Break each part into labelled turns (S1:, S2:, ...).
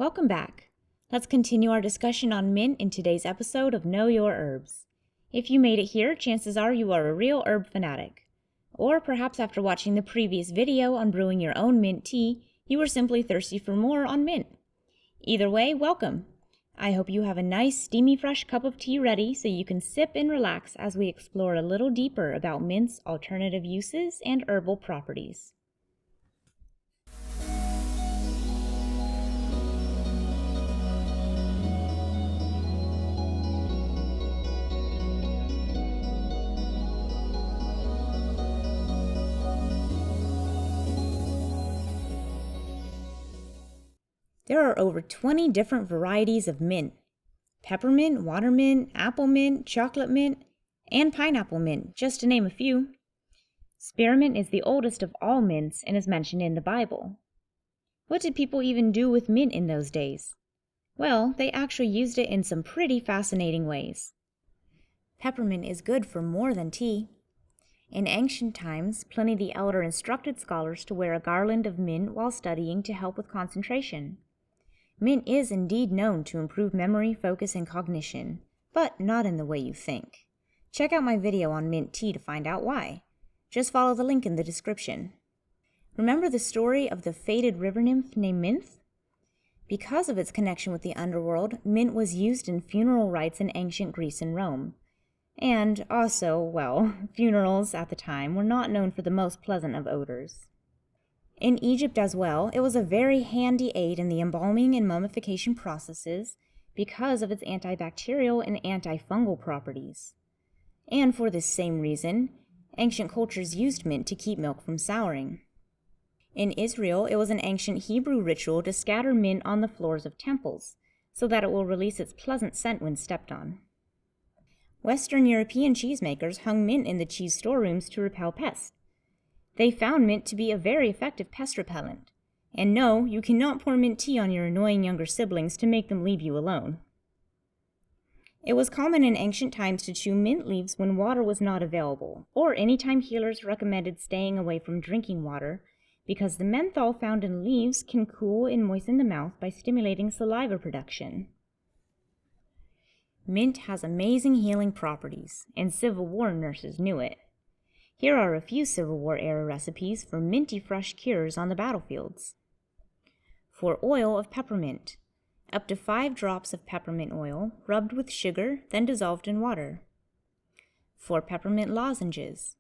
S1: Welcome back. Let's continue our discussion on mint in today's episode of Know Your Herbs. If you made it here, chances are you are a real herb fanatic. Or perhaps after watching the previous video on brewing your own mint tea, you were simply thirsty for more on mint. Either way, welcome. I hope you have a nice, steamy, fresh cup of tea ready so you can sip and relax as we explore a little deeper about mint's alternative uses and herbal properties. There are over 20 different varieties of mint. Peppermint, watermint, apple mint, chocolate mint, and pineapple mint, just to name a few. Spearmint is the oldest of all mints and is mentioned in the Bible. What did people even do with mint in those days? Well, they actually used it in some pretty fascinating ways. Peppermint is good for more than tea. In ancient times, Pliny the Elder instructed scholars to wear a garland of mint while studying to help with concentration. Mint is indeed known to improve memory, focus, and cognition, but not in the way you think. Check out my video on mint tea to find out why. Just follow the link in the description. Remember the story of the fated river nymph named Mint? Because of its connection with the underworld, mint was used in funeral rites in ancient Greece and Rome. And also, funerals at the time were not known for the most pleasant of odors. In Egypt as well, it was a very handy aid in the embalming and mummification processes because of its antibacterial and antifungal properties. And for this same reason, ancient cultures used mint to keep milk from souring. In Israel, it was an ancient Hebrew ritual to scatter mint on the floors of temples so that it will release its pleasant scent when stepped on. Western European cheesemakers hung mint in the cheese storerooms to repel pests. They found mint to be a very effective pest repellent. And no, you cannot pour mint tea on your annoying younger siblings to make them leave you alone. It was common in ancient times to chew mint leaves when water was not available, or anytime healers recommended staying away from drinking water, because the menthol found in leaves can cool and moisten the mouth by stimulating saliva production. Mint has amazing healing properties, and Civil War nurses knew it. Here are a few Civil War-era recipes for minty fresh cures on the battlefields. For oil of peppermint, up to 5 drops of peppermint oil, rubbed with sugar, then dissolved in water. For peppermint lozenges,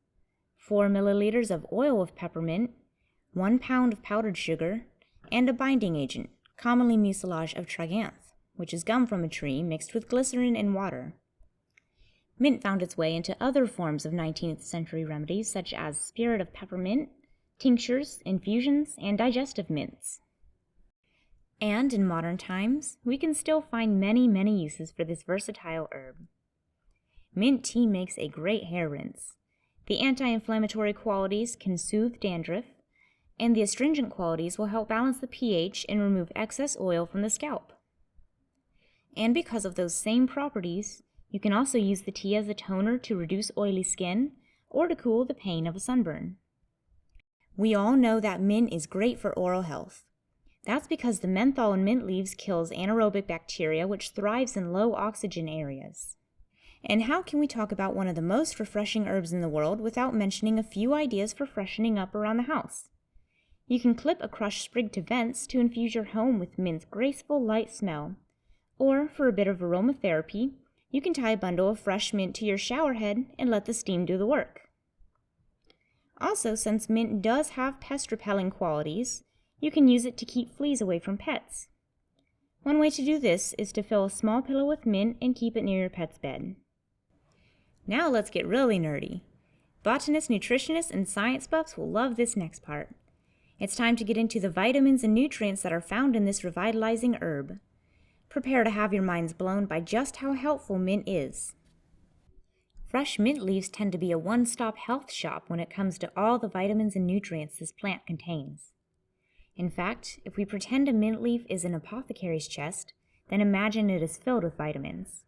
S1: 4 milliliters of oil of peppermint, 1 pound of powdered sugar, and a binding agent, commonly mucilage of triganth, which is gum from a tree mixed with glycerin and water. Mint found its way into other forms of 19th century remedies such as spirit of peppermint, tinctures, infusions, and digestive mints. And in modern times, we can still find many uses for this versatile herb. Mint tea makes a great hair rinse. The anti-inflammatory qualities can soothe dandruff, and the astringent qualities will help balance the pH and remove excess oil from the scalp. And because of those same properties, you can also use the tea as a toner to reduce oily skin or to cool the pain of a sunburn. We all know that mint is great for oral health. That's because the menthol in mint leaves kills anaerobic bacteria which thrives in low oxygen areas. And how can we talk about one of the most refreshing herbs in the world without mentioning a few ideas for freshening up around the house? You can clip a crushed sprig to vents to infuse your home with mint's graceful light smell. Or, for a bit of aromatherapy, you can tie a bundle of fresh mint to your shower head and let the steam do the work. Also, since mint does have pest-repelling qualities, you can use it to keep fleas away from pets. One way to do this is to fill a small pillow with mint and keep it near your pet's bed. Now let's get really nerdy. Botanists, nutritionists, and science buffs will love this next part. It's time to get into the vitamins and nutrients that are found in this revitalizing herb. Prepare to have your minds blown by just how helpful mint is. Fresh mint leaves tend to be a one-stop health shop when it comes to all the vitamins and nutrients this plant contains. In fact, if we pretend a mint leaf is an apothecary's chest, then imagine it is filled with vitamins.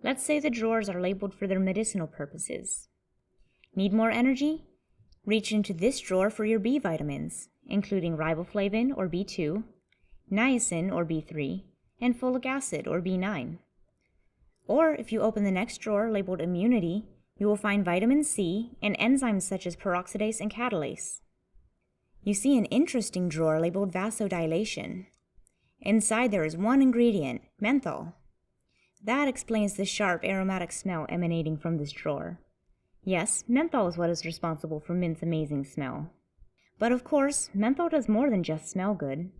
S1: Let's say the drawers are labeled for their medicinal purposes. Need more energy? Reach into this drawer for your B vitamins, including riboflavin or B2, niacin or B3, and folic acid or B9. Or if you open the next drawer labeled immunity, you will find vitamin C and enzymes such as peroxidase and catalase. You see an interesting drawer labeled vasodilation. Inside there is one ingredient, menthol. That explains the sharp aromatic smell emanating from this drawer. Yes, menthol is what is responsible for mint's amazing smell. But of course, menthol does more than just smell good.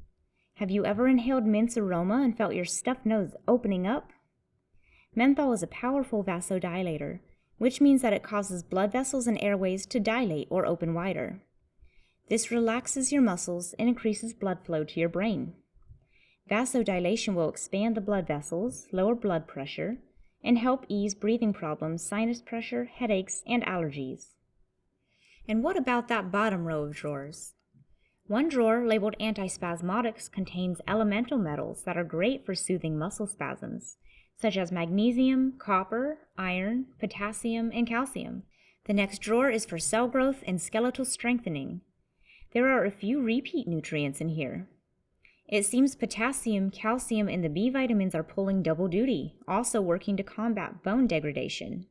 S1: Have you ever inhaled mint's aroma and felt your stuffed nose opening up? Menthol is a powerful vasodilator, which means that it causes blood vessels and airways to dilate or open wider. This relaxes your muscles and increases blood flow to your brain. Vasodilation will expand the blood vessels, lower blood pressure, and help ease breathing problems, sinus pressure, headaches, and allergies. And what about that bottom row of drawers? One drawer labeled antispasmodics contains elemental metals that are great for soothing muscle spasms, such as magnesium, copper, iron, potassium, and calcium. The next drawer is for cell growth and skeletal strengthening. There are a few repeat nutrients in here. It seems potassium, calcium, and the B vitamins are pulling double duty, also working to combat bone degradation.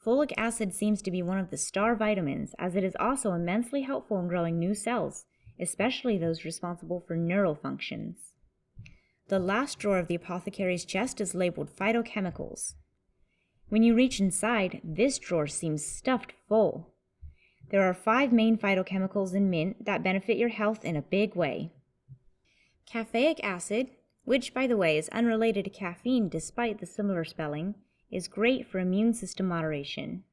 S1: Folic acid seems to be one of the star vitamins, as it is also immensely helpful in growing new cells, especially those responsible for neural functions. The last drawer of the apothecary's chest is labeled phytochemicals. When you reach inside, this drawer seems stuffed full. There are 5 main phytochemicals in mint that benefit your health in a big way. Caffeic acid, which by the way is unrelated to caffeine despite the similar spelling, is great for immune system moderation.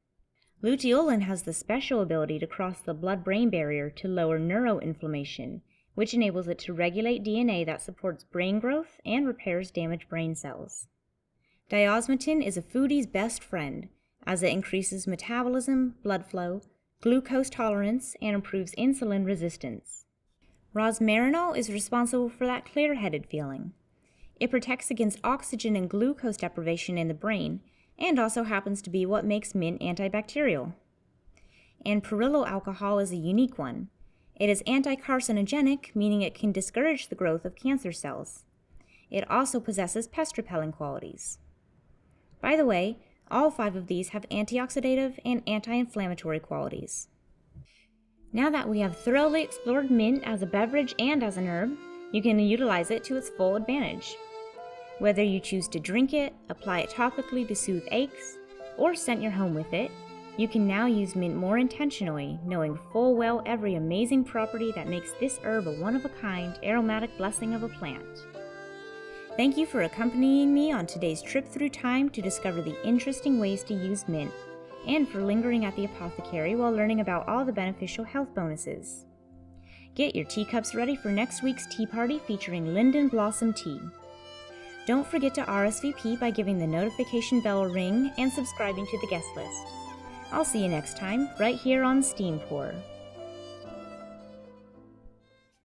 S1: Luteolin has the special ability to cross the blood-brain barrier to lower neuroinflammation, which enables it to regulate DNA that supports brain growth and repairs damaged brain cells. Diosmitin is a foodie's best friend, as it increases metabolism, blood flow, glucose tolerance, and improves insulin resistance. Rosmarinol is responsible for that clear-headed feeling. It protects against oxygen and glucose deprivation in the brain, and also happens to be what makes mint antibacterial. And perylyl alcohol is a unique one. It is anti-carcinogenic, meaning it can discourage the growth of cancer cells. It also possesses pest-repelling qualities. By the way, all 5 of these have antioxidative and anti-inflammatory qualities. Now that we have thoroughly explored mint as a beverage and as an herb, you can utilize it to its full advantage. Whether you choose to drink it, apply it topically to soothe aches, or scent your home with it, you can now use mint more intentionally, knowing full well every amazing property that makes this herb a one-of-a-kind, aromatic blessing of a plant. Thank you for accompanying me on today's trip through time to discover the interesting ways to use mint, and for lingering at the apothecary while learning about all the beneficial health bonuses. Get your teacups ready for next week's tea party featuring linden blossom tea. Don't forget to RSVP by giving the notification bell a ring and subscribing to the guest list. I'll see you next time, right here on Steam Pour.